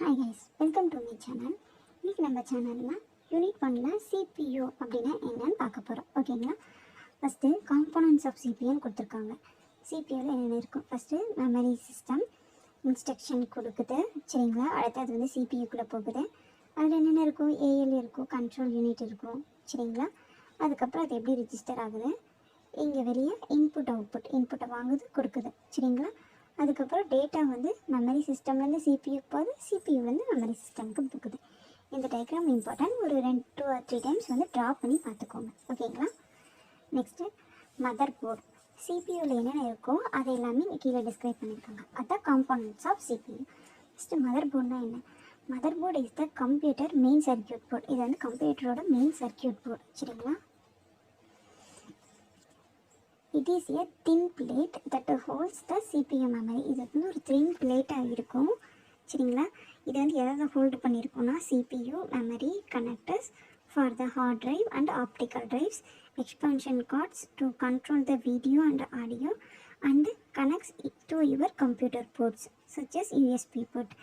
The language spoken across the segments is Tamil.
Hi guys, welcome to my channel. இன்னைக்கு நம்ம சேனலில் யூனிட் 1ல் CPU அப்படின்னா என்னன்னு பார்க்க போகிறோம். ஓகேங்களா? ஃபஸ்ட்டு காம்போனன்ட்ஸ் ஆஃப் சிபியூன்னு கொடுத்துருக்காங்க. சிபியூவில் என்னென்ன இருக்கும்? ஃபஸ்ட்டு மெமரி சிஸ்டம் இன்ஸ்ட்ரக்ஷன் கொடுக்குது. சரிங்களா? அடுத்தது வந்து சிபியூக்குள்ளே போகுது. அதில் என்னென்ன இருக்கும்? ஏஎல் இருக்கும், கண்ட்ரோல் யூனிட் இருக்கும். சரிங்களா? அதுக்கப்புறம் அது எப்படி ரிஜிஸ்டர் ஆகுது? இங்கே வெளியே இன்புட்டை வாங்குது, கொடுக்குது. சரிங்களா? அதுக்கப்புறம் டேட்டா வந்து மெமரி சிஸ்டம்லேருந்து சிபியூக்கு போகுது, சிபியூலேருந்து மெமரி சிஸ்டமுக்கு போகுது. இந்த டயக்ராம் இம்பார்ட்டன்ட். ஒரு 2 or 3 டைம்ஸ் வந்து ட்ரா பண்ணி பார்த்துக்கோங்க. ஓகேங்களா? Next mother board. சிபியூவில் என்னென்ன இருக்கோ அதை எல்லாமே கீழே டிஸ்கிரைப் பண்ணியிருக்காங்க. அதுதான் components of CPU. First mother போர்டுனா என்ன? Mother board is the computer main circuit board. இது வந்து கம்ப்யூட்டரோட மெயின் சர்க்கியூட் போர்டு. சரிங்களா? It is a thin plate that holds the CPU memory. இது வந்து ஒரு thin plate-ஆக இருக்கும். சரிங்களா? இது வந்து எதாவது hold பண்ணியிருக்கோம்னா CPU, memory, connectors for the hard drive and optical drives, expansion cards to control the video and audio, and connects it to your computer ports such as USB port.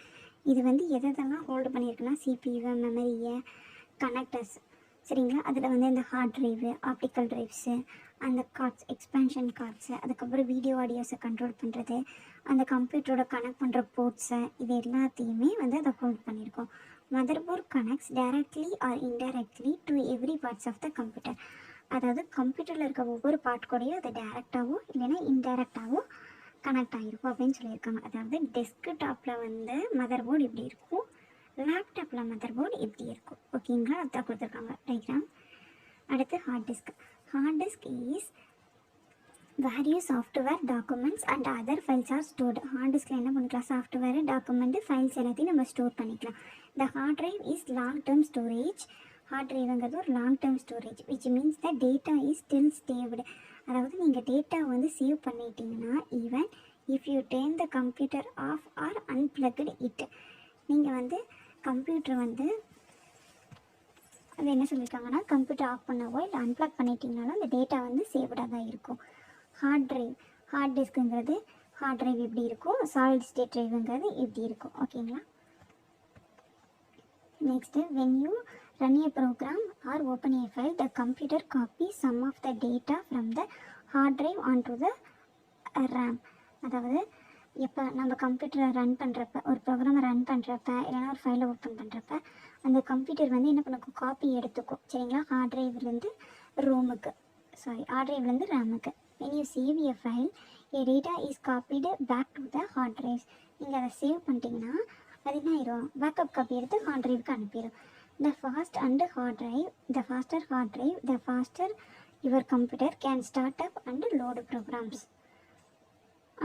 இது வந்து எதெல்லாம் ஹோல்டு பண்ணியிருக்குன்னா CPU, மெமரியை, கனெக்டர்ஸ். சரிங்களா? அதில் வந்து இந்த ஹார்ட் ட்ரைவு, ஆப்டிக்கல் ட்ரைவ்ஸு, அந்த கார்ட்ஸ், எக்ஸ்பேன்ஷன் கார்ட்ஸு, அதுக்கப்புறம் வீடியோ ஆடியோஸை கண்ட்ரோல் பண்ணுறது, அந்த கம்ப்யூட்டரோட கனெக்ட் பண்ணுற போர்ட்ஸை, இது எல்லாத்தையுமே வந்து அதை ஹோல்ட் பண்ணியிருக்கோம். Motherboard connects directly or indirectly to every parts of the computer. அதாவது கம்ப்யூட்டரில் இருக்க ஒவ்வொரு பார்ட் கூடயும் அது டைரெக்டாகவோ இல்லைன்னா இன்டைரக்டாகவோ கனெக்ட் ஆகிருக்கும் அப்படின்னு சொல்லியிருக்காங்க. அதாவது டெஸ்க்டாப்பில் வந்து மதர் போர்டு இப்படி இருக்கும், லேப்டாப்பில் மதர் போர்டு இப்படி இருக்கும். ஓகேங்களா? அதான் கொடுத்துருக்காங்க டயக்ராம். அடுத்து hard disk. Hard disk is various software, documents and other files are stored. Hard டிஸ்கில் என்ன பண்ணிக்கலாம்? சாஃப்ட்வேர், டாக்குமெண்ட்டு, ஃபைல்ஸ் எல்லாத்தையும் நம்ம ஸ்டோர் பண்ணிக்கலாம். The hard drive is long term storage. Hard ட்ரைவுங்கிறது ஒரு long term storage which means the data is still saved. அதாவது நீங்கள் டேட்டா வந்து சேவ் பண்ணிட்டீங்கன்னா even if you turn the computer off or unplugged it. நீங்கள் வந்து கம்ப்யூட்டர் வந்து அது என்ன சொல்லியிருக்காங்கன்னா கம்ப்யூட்டர் ஆஃப் பண்ணவோ இல்லை அன்பிளக் பண்ணிட்டீங்கனாலும் அந்த டேட்டா வந்து சேவ்டாக தான் இருக்கும். ஹார்ட் ட்ரைவ், ஹார்ட் டிஸ்க்குங்கிறது ஹார்ட் ட்ரைவ் இப்படி இருக்கும், சாலிட் ஸ்டேட் ட்ரைவுங்கிறது இப்படி இருக்கும். ஓகேங்களா? Next when you run a program or open a file the computer copy some of the data from the hard drive on to the RAM. அதாவது எப்போ நம்ம கம்ப்யூட்டரை ரன் பண்ணுறப்ப, ஒரு ப்ரோக்ராமை ரன் பண்ணுறப்ப, இல்லைனா ஒரு ஃபைலை ஓப்பன் பண்ணுறப்ப அந்த கம்ப்யூட்டர் வந்து என்ன பண்ணுக்கும்? காப்பி எடுத்துக்கும். சரிங்களா? ஹார்ட் ட்ரைவ்லேருந்து ஹார்ட் ட்ரைவ்லேருந்து ரேமுக்கு. when you save a file a data is copied back to the hard drives. நீங்கள் அதை சேவ் பண்ணிட்டீங்கன்னா அது என்ன ஆயிரும்? பேக்கப் காப்பி எடுத்து heart ட்ரைவுக்கு அனுப்பிடும். the faster hard drive the faster your computer can start up and load programs.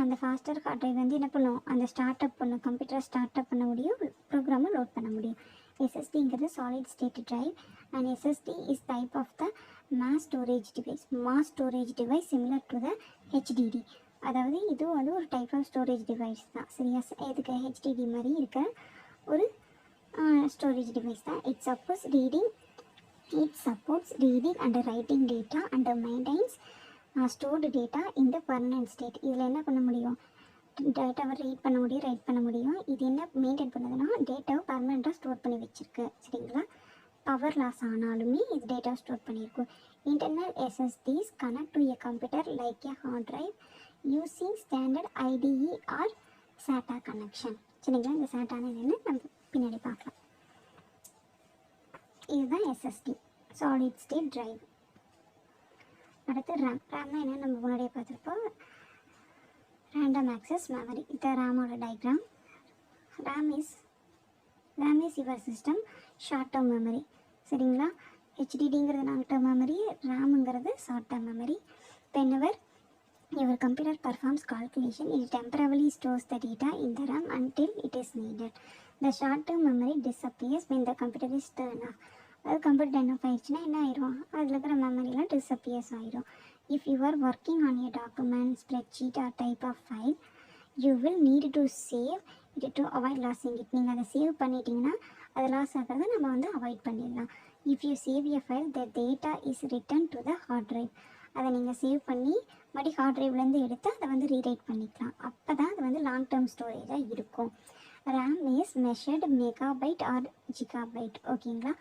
அந்த ஃபாஸ்டர் ஹார்ட் ட்ரைவ் வந்து என்ன பண்ணும்? அந்த ஸ்டார்ட் அப் பண்ணும், கம்ப்யூட்டரை ஸ்டார்ட் அப் பண்ண முடியும், ப்ரோக்ராமை லோட் பண்ண முடியும். எஸ்எஸ்டிங்கிறது solid state drive and SSD is type of the mass storage device similar to the HDD. அதாவது இது வந்து ஒரு டைப் ஆஃப் ஸ்டோரேஜ் டிவைஸ் தான். சரியா? இதுக்கு ஹெச்டிடி மாதிரி இருக்க ஒரு ஸ்டோரேஜ் டிவைஸ் தான். It supports reading and writing data and maintenance stored data இந்த பர்மனன்ட் ஸ்டேட். இதில் என்ன பண்ண முடியும்? டேட்டாவை ரீட் பண்ண முடியும், ரைட் பண்ண முடியும். இது என்ன மெயின்டைன் பண்ணுதுன்னா டேட்டாவை பர்மனெண்ட்டாக ஸ்டோர் பண்ணி வச்சுருக்கு. சரிங்களா? பவர் லாஸ் ஆனாலுமே இது டேட்டாவை ஸ்டோர் பண்ணியிருக்கும். Internal SSDs connect to a computer like a hard drive using standard IDE or SATA connection. சரிங்களா? இந்த சாட்டான என்னென்னு நம்ம பின்னாடி பார்க்கலாம். இதுதான் எஸ்எஸ்டி, சாலிட் ஸ்டேட் ட்ரைவ். அடுத்து ரேம்னா என்ன? நம்ம முன்னாடியே பார்த்துருப்போம். Random access memory. இது ரேமோட diagram. RAM is your system short term memory. சரிங்களா? ஹெச்டிடிங்கிறது லாங் டேர்ம் மெமரி, ரேமுங்கிறது short term memory. whenever your computer performs calculation it temporarily stores the data in the RAM until it is needed. The short term memory disappears when the computer is turned off. அது கம்ப்யூட்டர் டர்ன் ஆஃப் ஆயிடுச்சுன்னா என்ன ஆயிரும்? அதில் இருக்கிற மெமரிலாம் டிஸப்பியர்ஸ் ஆயிரும். If you are working on a document, spreadsheet or type of file you will need to save it to avoid losing it. நீங்கள் அதை சேவ் பண்ணிட்டீங்கன்னா அது லாஸ் ஆகிறத நம்ம வந்து அவாய்ட் பண்ணிடலாம். If you save a file the data is written to the hard drive. அதை நீங்கள் சேவ் பண்ணி மறுபடி ஹார்ட் ட்ரைவ்லேருந்து எடுத்து அதை வந்து ரீரைட் பண்ணிக்கலாம். அப்போ தான் அது வந்து லாங் டேர்ம் ஸ்டோரேஜாக இருக்கும். RAM is measured megabyte or gigabyte. ஓகேங்களா,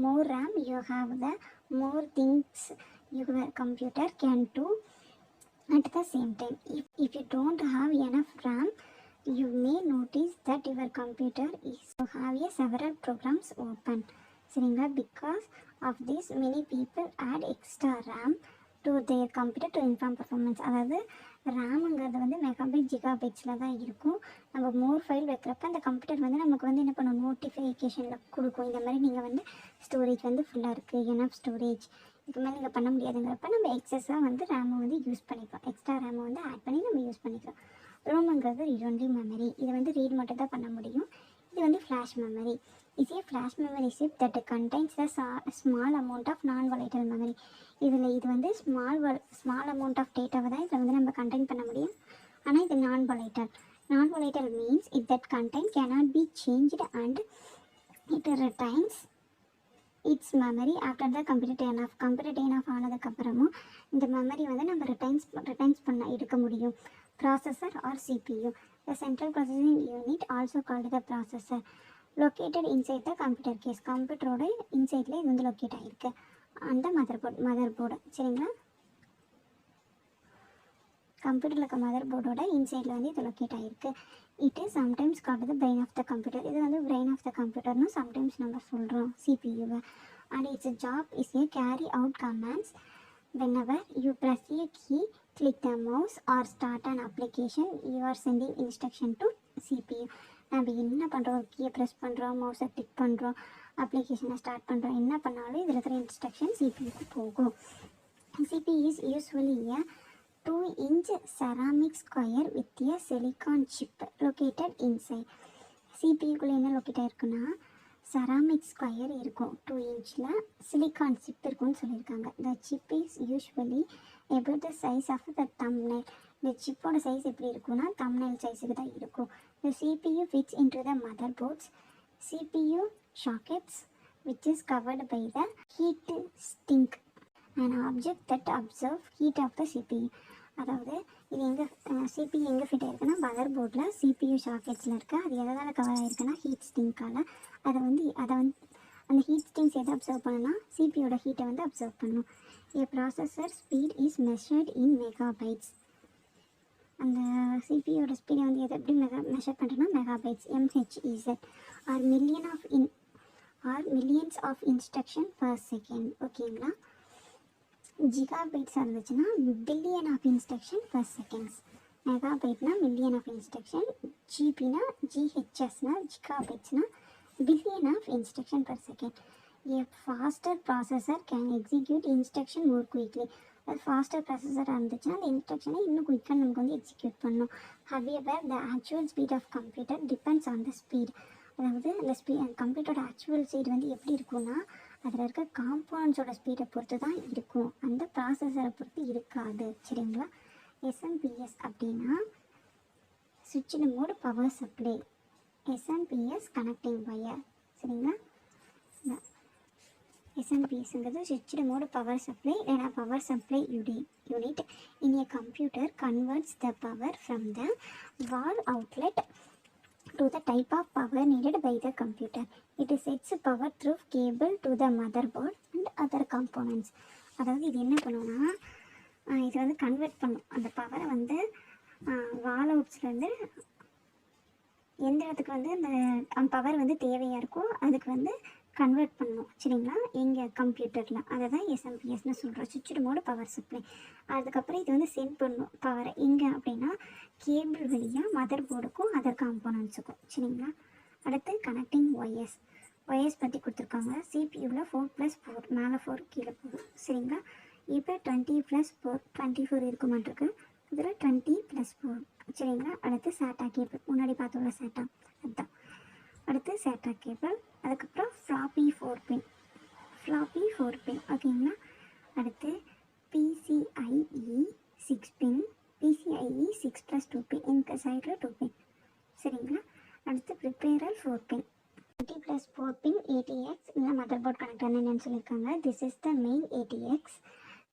more RAM you have, the more things your computer can do at the same time. If you don't have enough RAM, you may notice that your computer is to have a several programs open. சரிங்களா, because of this many people add extra RAM to their computer to improve performance. அதாவது ரேமுங்கிறது வந்து மெகாபைட் ஜிகாபைட்ஸில் தான் இருக்கும். நம்ம மோர் ஃபைல் வைக்கிறப்ப அந்த கம்ப்யூட்டர் வந்து நமக்கு வந்து என்ன பண்ணும், நோட்டிஃபிகேஷனில் கொடுக்கும். இந்த மாதிரி நீங்கள் வந்து ஸ்டோரேஜ் வந்து ஃபுல்லாக இருக்குது, எனஃப் ஸ்டோரேஜ், இதுக்கு மேலே நீங்கள் பண்ண முடியாதுங்கிறப்ப நம்ம எக்ஸஸாக வந்து ரேமை வந்து யூஸ் பண்ணிக்கலாம். எக்ஸ்ட்ரா ரேமை வந்து ஆட் பண்ணி நம்ம யூஸ் பண்ணிக்கலாம். ரோமுங்கிறது ரீட் ஒன்லி மெமரி. இதை வந்து ரீட் மட்டும் தான் பண்ண முடியும். இது வந்து flash memory. Is a flash memory chip that contains the small amount of non volatile memory. இது வந்து ஸ்மால் அமௌண்ட் ஆஃப் டேட்டாவை தான் இதில் வந்து நம்ம கண்டெயின் பண்ண முடியும். ஆனால் இது non volatile means it that content cannot be changed and it retains its memory after the computer turn off ஆனதுக்கப்புறமும் இந்த மெமரி வந்து நம்ம ரிட்டைன்ஸ் பண்ண எடுக்க முடியும். Processor or CPU, the central processing unit also called the processor, located inside the computer case. கம்ப்யூட்டரோட இன்சைட்ல இது வந்து லொக்கேட் ஆகிருக்கு. அந்த மதர் போர்டு சரிங்களா, கம்ப்யூட்டரில் இருக்க மதர் போர்டோட இன்சைடில் வந்து இது லொக்கேட் ஆகிருக்கு. It is sometimes called the brain of the computer. இது வந்து பிரெயின் ஆஃப் த கம்ப்யூட்டர்னு சம்டைம்ஸ் நம்ம சொல்கிறோம் CPU-வை. And its job is a carry out commands whenever you press a key, click the mouse or start an application, you are sending instruction to CPU. நம்ம என்ன பண்ணுறோம், கீயை ப்ரெஸ் பண்ணுறோம், மவுஸை கிளிக் பண்ணுறோம், அப்ளிகேஷனை ஸ்டார்ட் பண்ணுறோம், என்ன பண்ணாலும் இதில் இருக்கிற இன்ஸ்ட்ரக்ஷன் CPU-க்கு போகும். CPU is usually a 2-inch ceramic square with a silicon chip located inside. CPU-குள்ளே என்ன லொக்கேட் ஆகிருக்குன்னா செராமிக் ஸ்கொயர் இருக்கும், 2 இன்ச்சில் சிலிக்கான் சிப் இருக்குன்னு சொல்லியிருக்காங்க. The chip is usually about the size of the thumbnail. இந்த சிப்போட சைஸ் எப்படி இருக்குன்னா thumbnail சைஸுக்கு தான் இருக்கும். The CPU fits into the motherboard's CPU sockets, which is covered by the heat sink, an object that absorbs heat of the CPU. அதாவது இது எங்கே CPU எங்கே ஃபிட் ஆகிருக்குன்னா மதர் போர்டில் CPU ஷாக்கெட்ஸில் இருக்குது. அது எதனால் கவர் ஆகிருக்குன்னா ஹீட் ஸ்டிங்கால். அதை வந்து அந்த ஹீட் ஸ்டிங்ஸ் எதை அப்சர்வ் பண்ணணும்னா CPUவோட ஹீட்டை வந்து அப்சர்வ் பண்ணணும். A processor speed is measured in megabytes. அந்த CPUவோட ஸ்பீடை வந்து எதை எப்படி மெஷர் பண்ணுறோன்னா megabytes, MHz, or millions of instruction per second. ஓகேங்களா, ஜிகாபைட்ஸாக இருந்துச்சுன்னா billion of instruction per seconds. மெகாபைட்னா மில்லியன் ஆஃப் இன்ஸ்ட்ரக்ஷன், ஜிபினா GHSனா ஜிகாபைட்ஸ்னா billion of instruction per second. A faster processor can execute instruction more quickly. அது ஃபாஸ்டர் ப்ராசஸராக இருந்துச்சுன்னா அந்த இன்ஸ்ட்ரக்ஷனை இன்னும் குயிக்காக நமக்கு வந்து எக்ஸிக்யூட் பண்ணணும். However the actual speed of computer depends on the speed. அதாவது அந்த கம்ப்யூட்டரோட ஆக்சுவல் ஸ்பீட் வந்து எப்படி இருக்கும்னா அதில் இருக்க காம்போனன்ட்ஸோட ஸ்பீடை பொறுத்து தான் இருக்கும், அந்த ப்ராசஸரை பொறுத்து இருக்காது. சரிங்களா, SMPS அப்படின்னா switched mode power supply, SMPS connecting wire. சரிங்களா, SMPSங்கிறது ஸ்விட்ச்டு மோட் பவர் சப்ளை இல்லைனா power supply unit. In a computer converts the power from the wall outlet to the type of power needed by the computer. It sets power through cable to the motherboard and other components. அதாவது இது என்ன பண்ணுவோன்னா இது வந்து கன்வெர்ட் பண்ணும் அந்த பவரை வந்து வால் அவுட்ஸ்லேருந்து எந்த இடத்துக்கு வந்து அந்த பவர் வந்து தேவையாக இருக்கோ அதுக்கு வந்து கன்வெர்ட் பண்ணணும். சரிங்களா, எங்கள் கம்ப்யூட்டரில் அதை தான் SMPSன்னு சொல்கிறோம், ஸ்விட்ச்டு மோடு பவர் சப்ளை. அதுக்கப்புறம் இது வந்து சென்ட் பண்ணும் பவரை எங்கே அப்படின்னா கேபிள் வழியாக மதர் போர்டுக்கும் அதர் காம்போனன்ட்ஸுக்கும். சரிங்களா, அடுத்து கனெக்டிங் ஒயர்ஸ் பற்றி கொடுத்துருக்காங்க. CPUவில் 4+4 மேலே 4 கீழே போகும். சரிங்களா, இப்போ 20+4 24 இருக்க மாட்டிருக்கு, இதில் 20+4. சரிங்களா, அடுத்து சேட்டா கேபிள், முன்னாடி பார்த்தோம்ல சேட்டா, அதுதான். அடுத்து சேட்டா கேபிள், அதுக்கப்புறம் ஃப்ளாப்பி 4 பின். ஓகேங்களா, அடுத்து PCIe 6 பின், PCIe 6+2 பின், இந்த சைடில் 2 பின். சரிங்களா, அடுத்து ப்ரிப்பேரர் 4 பின். 20+4 பின் ATX இல்லை மதர் போர்ட் கனெக்டர்னு என்னென்னு சொல்லியிருக்காங்க. This is the main ATX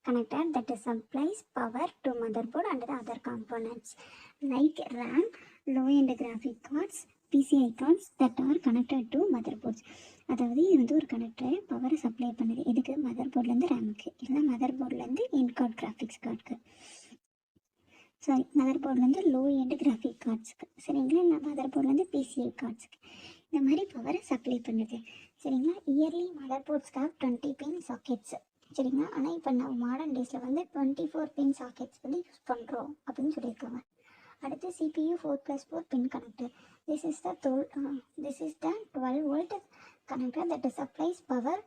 connector that supplies power to motherboard and the other components like RAM, low-end graphic cards, PCI cards that are connected to motherboards. அதாவது இது வந்து ஒரு கனெக்டரை பவரை சப்ளை பண்ணுது. இதுக்கு மதர்போர்ட்லேருந்து ரேமுக்கு, இல்லை மதர்போர்ட்லேருந்து எண்ட் கார்டு கிராஃபிக்ஸ் கார்டுக்கு, சாரி மதர்போர்ட்லேருந்து லோ எண்ட் கிராஃபிக் கார்ட்ஸுக்கு, சரிங்களா, இல்லை மதர்போர்ட்லேருந்து PCI கார்ட்ஸுக்கு இந்த மாதிரி பவரை சப்ளை பண்ணுது. சரிங்களா. Early motherboards have 20 pin sockets. சரிங்களா. ஆனால் இப்போ நம்ம மாடர்ன் டேஸில் வந்து 24 பின் சாக்கெட்ஸ் வந்து யூஸ் பண்ணுறோம் அப்படின்னு சொல்லியிருக்காங்க. அடுத்து CPU 4+4 pin connector. This is the 12 volt connector that supplies power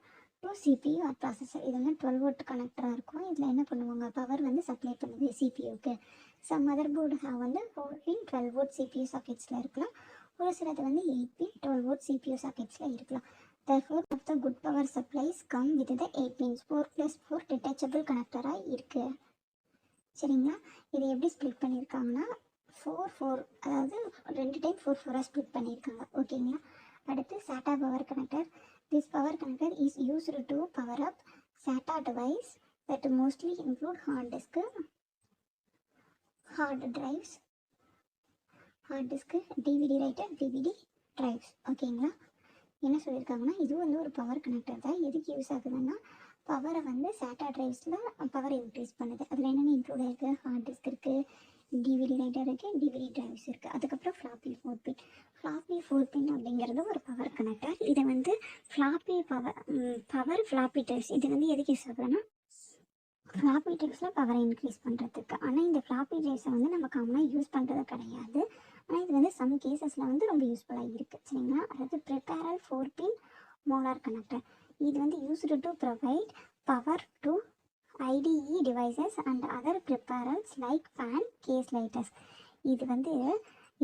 to CPU or processor. இது வந்து 12 volt கனெக்டராக இருக்கும். இதில் என்ன பண்ணுவாங்க, பவர் வந்து சப்ளை பண்ணுது CPUக்கு. சம் மதர்போர்டு வந்து 4 பின் 12 volt CPU சாக்கெட்ஸில் இருக்கலாம். ஒரு சிலது வந்து 8 பின் 12 volt CPU சாக்கெட்ஸில் இருக்கலாம். Therefore, of the good power supplies come with the 8 pins 4+4 detachable கனெக்டராக இருக்குது. சரிங்களா. இதை எப்படி ஸ்ப்ளிட் பண்ணியிருக்காங்கன்னா 4 அதாவது 2 டைம் 4 ஸ்ப்ளிட் பண்ணியிருக்காங்க. ஓகேங்களா. அடுத்து SATA power connector. This power connector is used to power up SATA device that mostly include hard disk, DVD writer, DVD drives. ஓகேங்களா. என்ன சொல்லியிருக்காங்கன்னா இது வந்து ஒரு பவர் கனெக்டர் தான். எதுக்கு யூஸ் ஆகுதுன்னா பவரை வந்து SATA டிரைவ்ஸில் பவர் இன்க்ரீஸ் பண்ணுது. அதில் என்னென்ன இன்க்ளூட் ஆகிருக்கு, ஹார்ட் டிஸ்க் இருக்குது, டிவிடி ரைட்டர் இருக்குது, டிவிடி டிரைவ்ஸ் இருக்குது. அதுக்கப்புறம் ஃப்ளாப்பி 4 பின். ஃப்ளாப்பி 4 பின் அப்படிங்கிறது ஒரு பவர் கனெக்டர். இதை வந்து ஃப்ளாப்பி டிரைவ்ஸ் இது வந்து எதுக்கு யூஸ் ஆகுதுன்னா ஃப்ளாப்பி டிரைவ்ஸில் பவரை இன்க்ரீஸ் பண்ணுறதுக்கு. ஆனால் இந்த ஃப்ளாப்பி டிரைவ்ஸை வந்து நம்ம காமனாக யூஸ் பண்ணுறது கிடையாது. ஆனால் இது வந்து சம் கேசஸில் வந்து ரொம்ப யூஸ்ஃபுல்லாக இருக்குது. சரிங்களா. அதாவது ப்ரிப்பேரல் 4 பின் மோலார் கனெக்டர். இது வந்து used to provide power to IDE devices and other peripherals like fan, case lighters. இது வந்து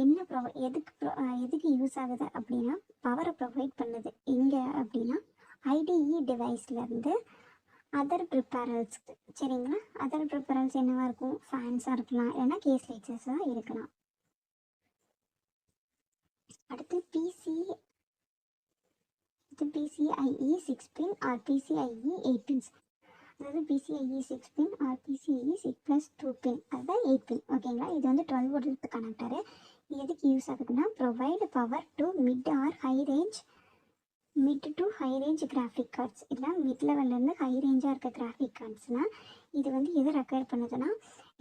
என்ன எதுக்கு யூஸ் ஆகுது அப்படின்னா பவரை ப்ரொவைட் பண்ணுது. எங்கே அப்படின்னா IDE டிவைஸ்லேருந்து அதர் ப்ரிப்பேரல்ஸ்க்கு. சரிங்களா. அதர் ப்ரிப்பேரல்ஸ் என்னவாக இருக்கும், ஃபேன்ஸாக இருக்கலாம், இல்லைன்னா கேஸ் லைட்டர்ஸாக இருக்கலாம். அடுத்து PCIe 6 pin or PCIe 8 pins. அதாவது PCIe 6 pin or PCIe 6+2 pin, அதுதான் 8 பின். ஓகேங்களா. இது வந்து 12 volt கனெக்டரு. எதுக்கு யூஸ் ஆகுதுன்னா provide power to mid to high range graphic cards. இல்லை மிட் லெவல்லேருந்து ஹை ரேஞ்சாக இருக்க கிராஃபிக் கார்ட்ஸ்னால் இது வந்து எதை ரெக்வயர் பண்ணுதுன்னா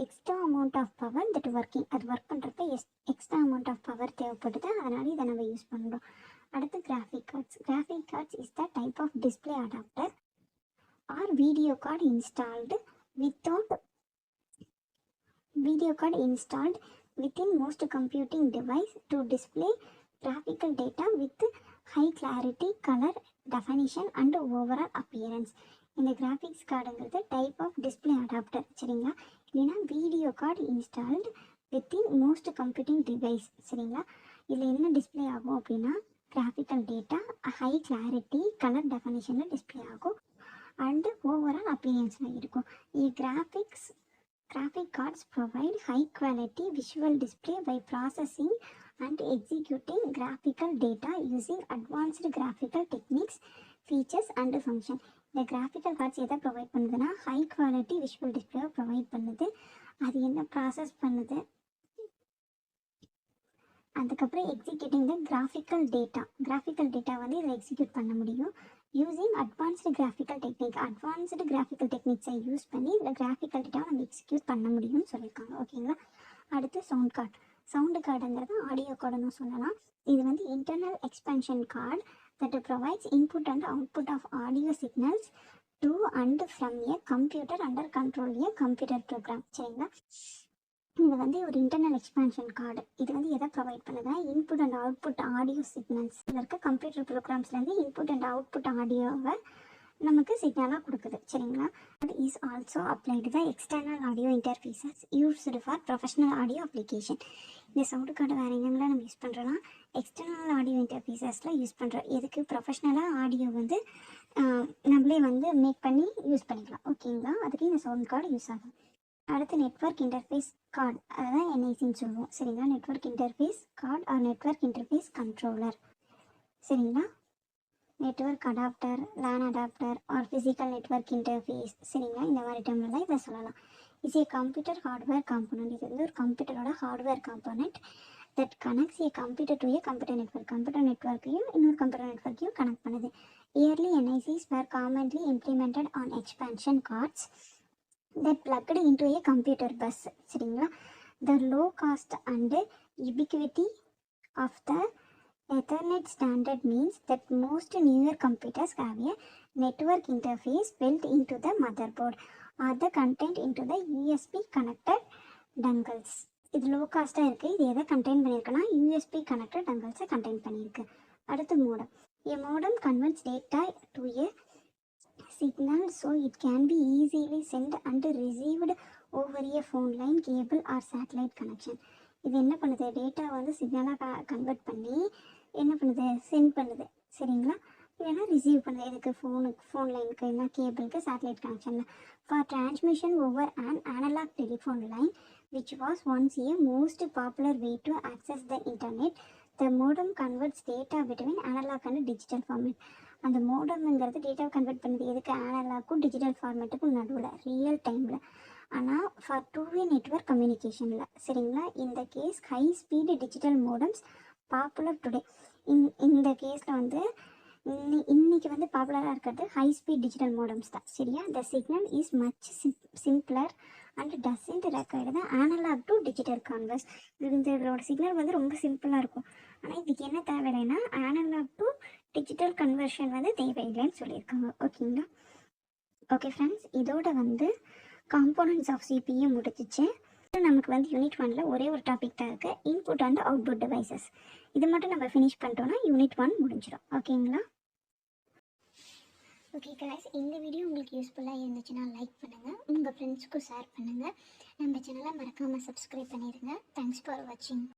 extra amount of power that working. அது ஒர்க் பண்ணுறப்ப எக்ஸ்ட்ரா அமௌண்ட் ஆஃப் பவர் தேவைப்படுது. அதனால் இதை நம்ம யூஸ் பண்ணுறோம். அடுத்து graphic cards is the type of display adapter or video card installed within most computing device to display graphical data with high clarity, color definition and overall appearance. இந்த கிராஃபிக்ஸ் கார்டுங்கிறது டைப் ஆஃப் டிஸ்பிளே அடாப்டர். சரிங்களா. இல்லைன்னா video card installed within most computing device. சரிங்களா. இதில் என்ன டிஸ்பிளே ஆகும் அப்படின்னா graphical data high clarity, colour டெஃபனிஷனில் டிஸ்பிளே ஆகும் அண்டு ஓவரால் அப்பியரன்ஸில் இருக்கும். Graphic cards provide high quality visual display by processing and executing graphical data using advanced graphical techniques, features and function. இந்த graphical cards எதை ப்ரொவைட் பண்ணுதுன்னா high quality visual display provide பண்ணுது. அது என்ன ப்ராசஸ் பண்ணுது, அதுக்கப்புறம் எக்ஸிக்யூட்டிங் த கிராஃபிக்கல் டேட்டா வந்து இதில் எக்ஸிக்யூட் பண்ண முடியும். யூஸிங் அட்வான்ஸ்டு கிராஃபிக்கல் டெக்னிக்ஸை யூஸ் பண்ணி இதில் கிராஃபிக்கல் டேட்டாவை நம்ம எக்ஸிக்யூட் பண்ண முடியும்னு சொல்லியிருக்காங்க. ஓகேங்களா. அடுத்து சவுண்டு கார்டுங்கிறது ஆடியோ கார்டுன்னு சொல்லலாம். இது வந்து internal expansion card that provides input and output of audio signals to and from a computer under control a computer program. சரிங்களா. இது வந்து ஒரு இன்டர்னல் எக்ஸ்பென்ஷன் கார்டு. இது வந்து எதை ப்ரொவைட் பண்ணுதுன்னா input and output audio signals. இதில் இருக்க கம்ப்யூட்டர் ப்ரோக்ராம்ஸ்லேருந்து இன்புட் அண்ட் அவுட்புட் ஆடியோவை நமக்கு சிக்னலாக கொடுக்குது. சரிங்களா. அது is also applied the external audio interfaces used for professional audio application. இந்த சவுண்டு கார்டு வேறு எங்கெங்கெல்லாம் நம்ம யூஸ் பண்ணுறோன்னா எக்ஸ்டர்னல் ஆடியோ இன்டர்ஃபேஸஸில் யூஸ் பண்ணுறோம். எதுக்கு ப்ரொஃபஷ்னலாக ஆடியோ வந்து நம்மளே வந்து மேக் பண்ணி யூஸ் பண்ணிக்கலாம். ஓகேங்களா. அதுக்கு இந்த சவுண்ட் கார்டு யூஸ் ஆகும். அடுத்து நெட்வொர்க் இன்டர்ஃபேஸ் கார்டு, அதுதான் NICன்னு சொல்லுவோம். சரிங்களா. Network interface card or network interface controller. சரிங்களா. Network adapter, LAN adapter or physical network interface. சரிங்களா. இந்த மாதிரி டைம்லலாம் இதை சொல்லலாம். Is a computer hardware component. இது வந்து ஒரு கம்ப்யூட்டரோட hardware component that connects a computer to a computer network. Computer networக்கையும் இன்னொரு computer networக்கையும் கனெக்ட் பண்ணுது. Early NICs were commonly implemented on expansion cards that plugged into a computer bus. சரிங்களா? The low cost and ubiquity of the Ethernet standard means that most newer computers have a network interface built into the motherboard or the content into the USB connected dongles. இது லோ காஸ்ட்டாக இருக்குது. இது எதை கண்டெயின் பண்ணியிருக்குன்னா யூஎஸ்பி கனெக்டட் டங்கல்ஸை கண்டெயின் பண்ணியிருக்கு. அடுத்து modem. A modem converts data to a signal so it can be easily sent and received over a phone line, cable or satellite connection. இது என்ன பண்ணுது, டேட்டா வந்து சிக்னலாக கன்வெர்ட் பண்ணி என்ன பண்ணுது, சென்ட் பண்ணுது. சரிங்களா? இல்லைன்னா ரிசீவ் பண்ணுது. எதுக்கு, ஃபோன் லைனுக்கு, இல்லைனா கேபிளுக்கு, சேட்டலைட் கனெக்ஷனில். For transmission over and analogue telephone line which was once a most popular way to access the internet, the modem converts data between analog and digital format. அந்த மோடம்ங்கிறது டேட்டாவை கன்வெர்ட் பண்ணுது. எதுக்கு, அனலாக்கும் டிஜிட்டல் ஃபார்மேட்டுக்கும் நடுவில் ரியல் டைமில். ஆனால் ஃபார் டூ-வே நெட்வொர்க் கம்யூனிகேஷனில். சரிங்களா? இந்த case high speed digital modems popular today. இந்த கேஸில் வந்து இன்னைக்கு வந்து பாப்புலராக இருக்கிறது ஹை ஸ்பீட் டிஜிட்டல் மோடம்ஸ் தான். சரியா? The signal is much simpler and doesn't require the analog to digital converse. இதோட சிக்னல் வந்து ரொம்ப சிம்பிளாக இருக்கும். ஆனால் இதுக்கு என்ன தேவையில்லைன்னா அனலாக் டு டிஜிட்டல் கன்வர்ஷன் வந்து தேவையில்லைன்னு சொல்லியிருக்காங்க. ஓகேங்களா? ஓகே ஃப்ரெண்ட்ஸ், இதோட வந்து காம்போனன்ட்ஸ் ஆஃப் சிபியு முடிச்சிச்சு. நமக்கு வந்து யூனிட் 1ல் ஒரே ஒரு டாபிக் தான் இருக்குது, இன்புட் அண்ட் அவுட்புட் டிவைசஸ். இது மட்டும் நம்ம ஃபினிஷ் பண்ணிட்டோன்னா யூனிட் 1 முடிஞ்சிடும். ஓகேங்களா? ஓகே கைஸ், இந்த வீடியோ உங்களுக்கு யூஸ்ஃபுல்லாக இருந்துச்சுன்னா லைக் பண்ணுங்கள், உங்கள் ஃப்ரெண்ட்ஸ்க்கும் ஷேர் பண்ணுங்கள், நம்ம சேனலை மறக்காமல் சப்ஸ்கிரைப் பண்ணிடுங்க. தேங்க்ஸ் ஃபார் வாட்சிங்.